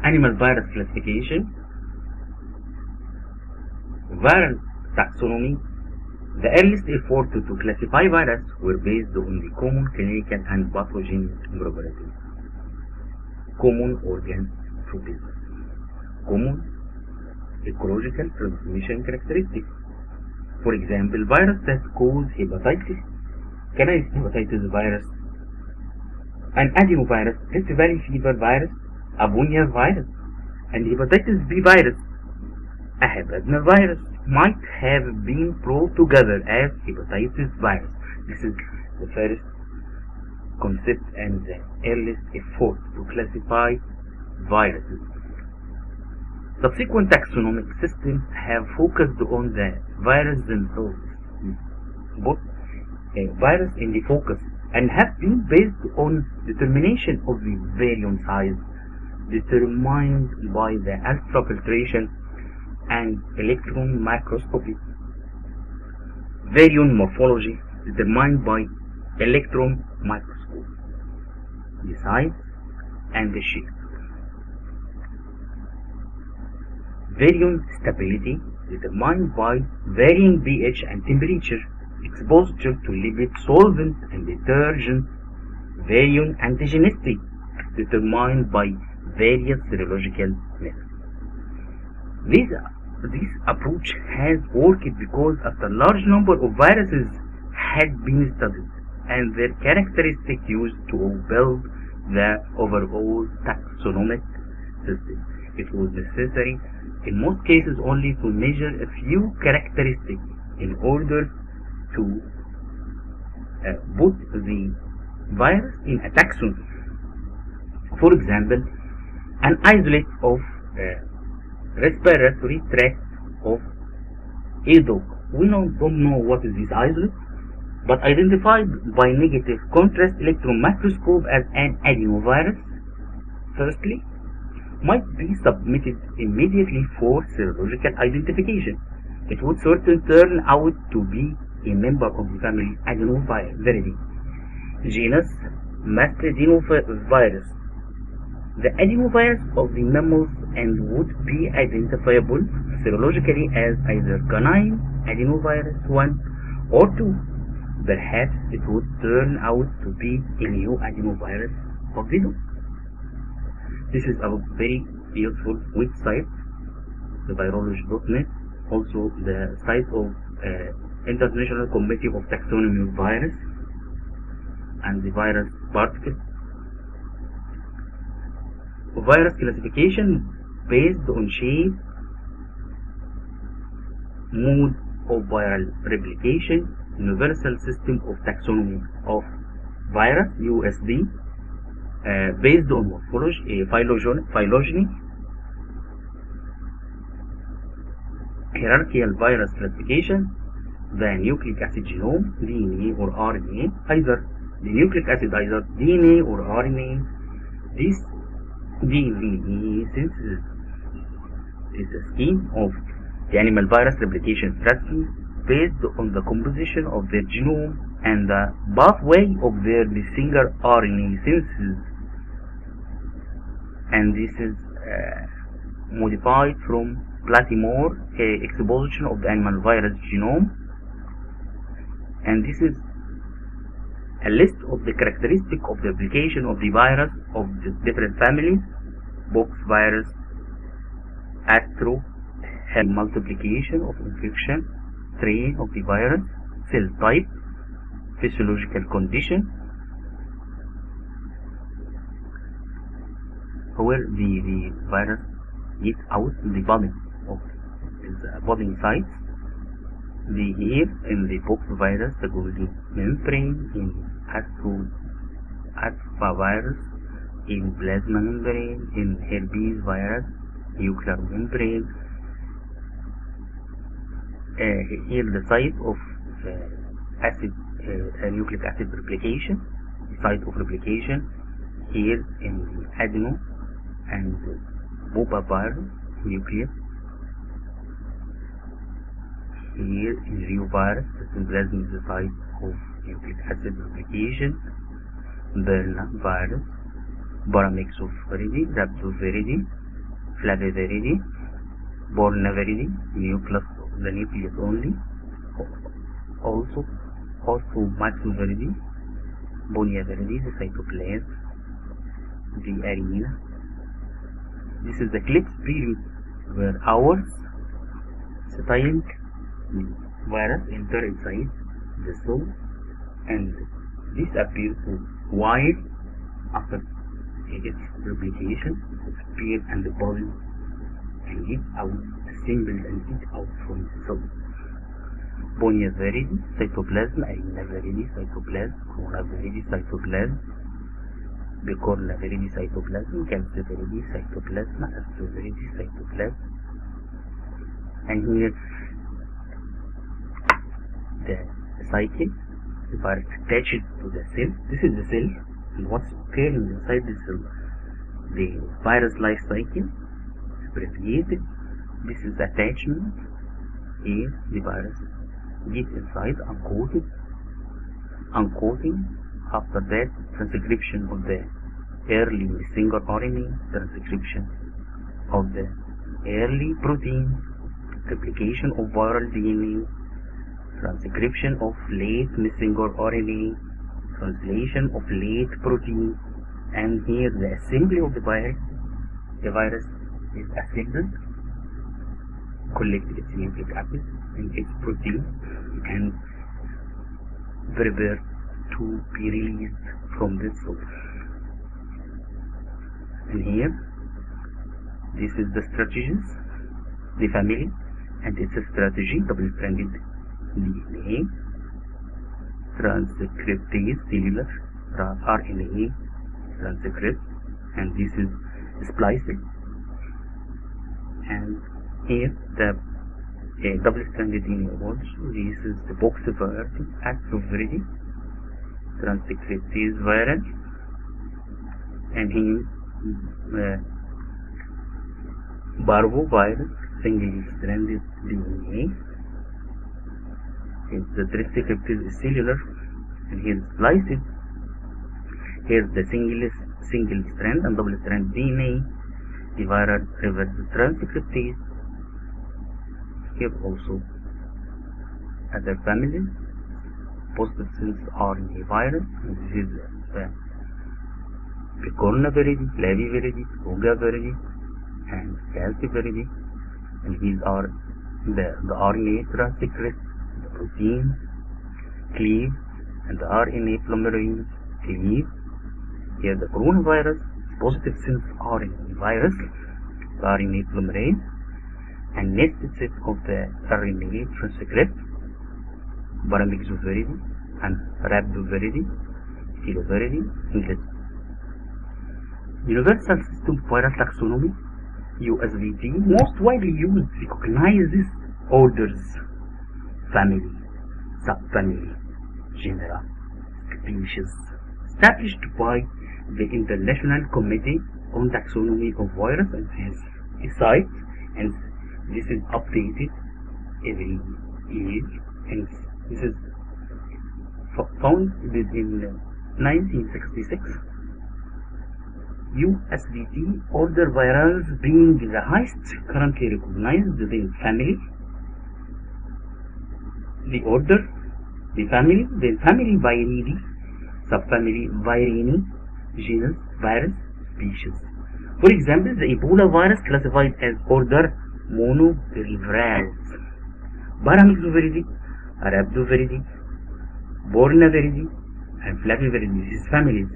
Animal virus classification. Viral taxonomy. The earliest effort to classify viruses were based on the common clinical and pathogenic properties. Common organ tropism. Common ecological transmission characteristics. For example, virus that cause hepatitis, canine hepatitis virus, an adenovirus, Rift Valley fever virus, ammonia virus, and hepatitis B virus, a hepatinovirus, might have been brought together as hepatitis virus. This is the first concept and the earliest effort to classify viruses. Subsequent taxonomic systems have focused on the virus themselves, both virus in the focus, and have been based on determination of the virion size determined by the ultrafiltration and electron microscopy. Virion morphology determined by electron microscope, the size and the shape. Virion stability determined by varying pH and temperature, exposure to lipid solvents and detergents. Virion antigenicity determined by various serological methods. This approach has worked because after a large number of viruses had been studied and their characteristics used to build the overall taxonomic system, it was necessary in most cases only to measure a few characteristics in order to put the virus in a taxonomy. For example, an isolate of respiratory tract of a dog. We don't know what is this isolate, but identified by negative contrast electron microscope as an adenovirus, firstly, might be submitted immediately for serological identification. It would certainly turn out to be a member of the family Adenoviridae, genus Mastadenovirus, the adenovirus of the mammals, and would be identifiable serologically as either canine adenovirus 1 or 2. Perhaps it would turn out to be a new adenovirus of the dog. This is a very useful website, the virology.net, also the site of International Committee of Taxonomy of Virus and the virus particle. Virus classification based on shape, mode of viral replication, Universal System of Taxonomy of Virus (USD), based on morphology, phylogeny, hierarchical virus classification, the nucleic acid genome, DNA or RNA, either the nucleic acid, either DNA or RNA. This DNA synthesis is a scheme of the animal virus replication strategy based on the composition of their genome and the pathway of their messenger RNA synthesis, and this is modified from Platimore exposition of the animal virus genome, and this is a list of the characteristics of the replication of the virus of the different families: box virus, astro, multiplication of infection, strain of the virus, cell type, physiological condition, where the virus gets out the body of its body sites. Here in the box virus, the Golgi membrane, in virus, in plasma membrane, in herpes virus, nuclear membrane. Here the site of nucleic acid replication, site of replication. Here in the adeno and bobavirus nucleus. Here in reovirus, the cytoplasm is the site of nucleic acid replication. Berna virus, Paramyxoviridae, Rhabdoviridae, Flaviviridae, Bornaviridae, the nucleus only, also Orthomyxoviridae, Boniaviridae, the cytoplasm, the arena. This is the eclipse period where hours styled virus enter inside the cell and this appears to wide after its replication, appear and bubble and get out, assembled and get out from the cell. Boniaviridae, cytoplasm, arenaviridae, cytoplasm, coronaviridae, cytoplasm, bicornaviridae, cytoplasm, calciviridae, cytoplasm, astroviridae, cytoplasm. And here the cycle, the virus attached to the cell. This is the cell, and what's occurring inside the cell? The virus life cycle is abbreviated. This is attachment. Here the virus gets inside, uncoating. After that, transcription of the early messenger RNA, transcription of the early protein, replication of viral DNA, transcription of late messenger RNA, translation of late protein, and here the assembly of the virus. The virus is assembled, collect its nucleic acid and its protein, and prepare to be released from this cell. And here, this is the strategies, the family and its strategy: double-stranded DNA, transcriptase, cellular RNA transcript, and this is splicing. And here the double-stranded DNA also. This is the boxviridae, actoviridae, transcriptase viral, and here parvovirus, single-stranded DNA. It's the transcriptase cellular, and here spliced. Here's the single strand and double strand DNA, the viral reverse transcriptase. Here also other families, positive sense RNA virus, and this is the picornaviridae, flaviviridae, ogaviridae, and calciviridae, and these are the RNA transcripts, the proteins, cleave, and the RNA polymerase cleave. Here the coronavirus, positive sense RNA virus, the RNA polymerase, and nested set of the RNA transcript, paramyxoviridae and rhabdoviridae, filoviridae, English. Universal System Viral Taxonomy, USVT, most widely used, recognizes orders, family, subfamily, genera, species, established by the International Committee on Taxonomy of Virus and has sites, and this is updated every year, and this is founded in 1966. USVT order virals being the highest currently recognized within family. The order, the family, the family Viridae, subfamily Virinae, genus, virus, species. For example, the Ebola virus classified as order Monovivirales, Paramyxoviridae, Rhabdoviridae, Bornaviridae, and Flaviviridae. These families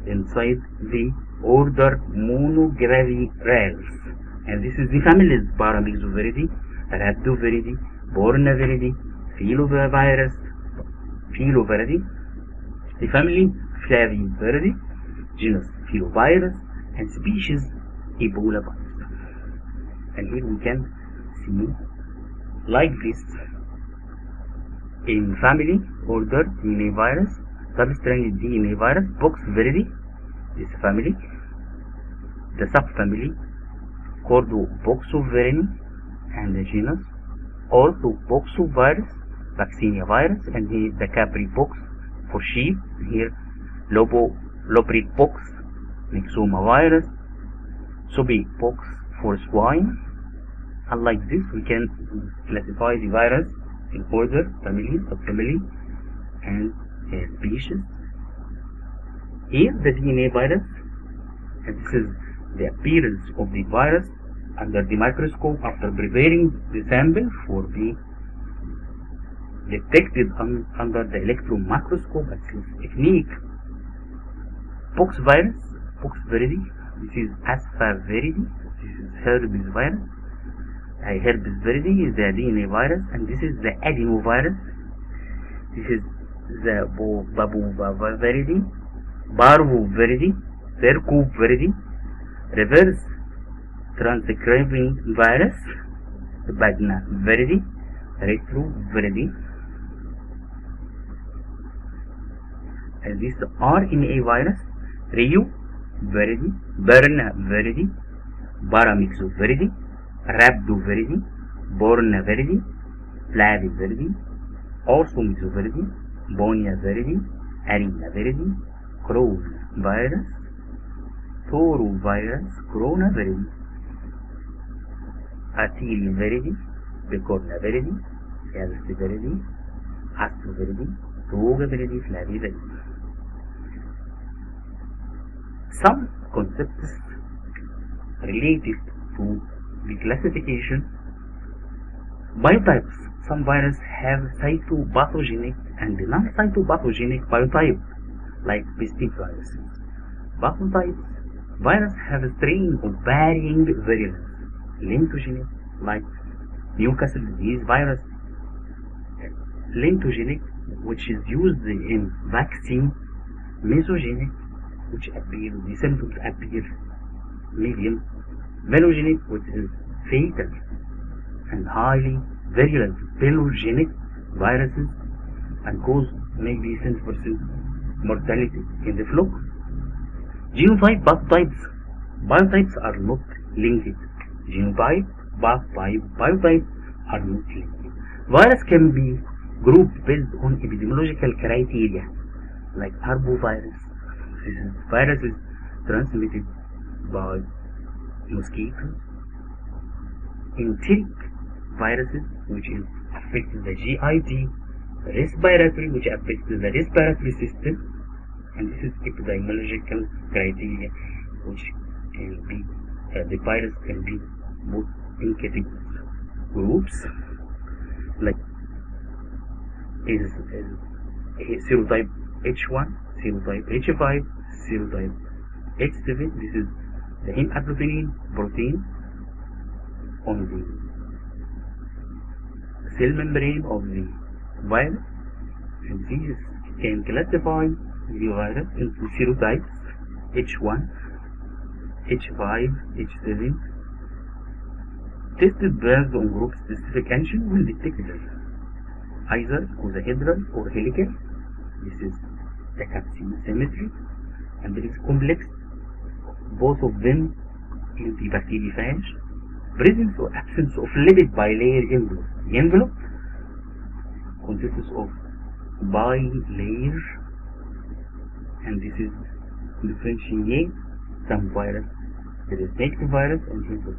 inside the order Monovivirales, and this is the families Paramyxoviridae, Rhabdoviridae, Bornaviridae, Filoviridae, the family Flaviviridae, genus Filovirus, and species Ebola virus. And here we can see like this: in family order DNA virus, double-stranded DNA virus, Boxviridae, this family, the subfamily Cordoboxoviridae, and the genus Orthopoxovirus, Vaccinia virus, and here the Capripox for sheep, here Lopripox, Myxoma virus, Sobipox for swine. Unlike this, we can classify the virus in order, family, subfamily, and species. Here the DNA virus, and this is the appearance of the virus under the microscope after preparing the sample for being detected under the electron microscope. That's this technique. Pox virus, Pox viridae, this is Aspa viridae, this is herpes virus. Herpes viridae is the DNA virus, and this is the adenovirus. This is the babovirus, parvoviridae, cercoviridae, reverse transcribing virus, bagnoviridae, retroviridae, and this RNA virus, reuviridae, bernaviridae, paramyxoviridae, rhabdoviridae, bornaviridae, flaviviridae, orsomyxoviridae, boniaviridae, arinaviridae, coronavirus, torovirus, coronaviridae, arterioviridae, picornaviridae, calciviridae, astroviridae, togaviridae, flaviviridae. Some concepts related to the classification. Biotypes. Some viruses have cytopathogenic and non-cytopathogenic biotype, like pestis viruses. Pathotypes. Viruses have a strain of varying virulence. Lentogenic, like Newcastle disease virus. Lentogenic, which is used in vaccine. Mesogenic, which the symptoms appear medium. Melogenic, which is fatal and highly virulent. Pelogenic viruses and cause maybe 10% mortality in the flock. Genotype, biotypes are not linked. Genotype, biotype are not linked. Virus can be grouped based on epidemiological criteria, like arbovirus. This virus is transmitted by mosquitoes. Enteric viruses, which is affecting the GIT. Respiratory, which affects the respiratory system. And this is epidemiological criteria, which can be the virus can be both in categories, groups, like is serotype H1, serotype H5, serotype H7. This is the hemagglutinin protein on the cell membrane of the virus, and these can classify the virus into serotypes H1, H5, H7. Tested based on group specific antigen will detect them, either icosahedral or helical. This is the capsid symmetry, and there is complex, both of them in the bacteriophage. Presence or absence of lipid bilayer envelope. The envelope consists of bilayer, and this is differentiate some virus. There is negative virus and positive.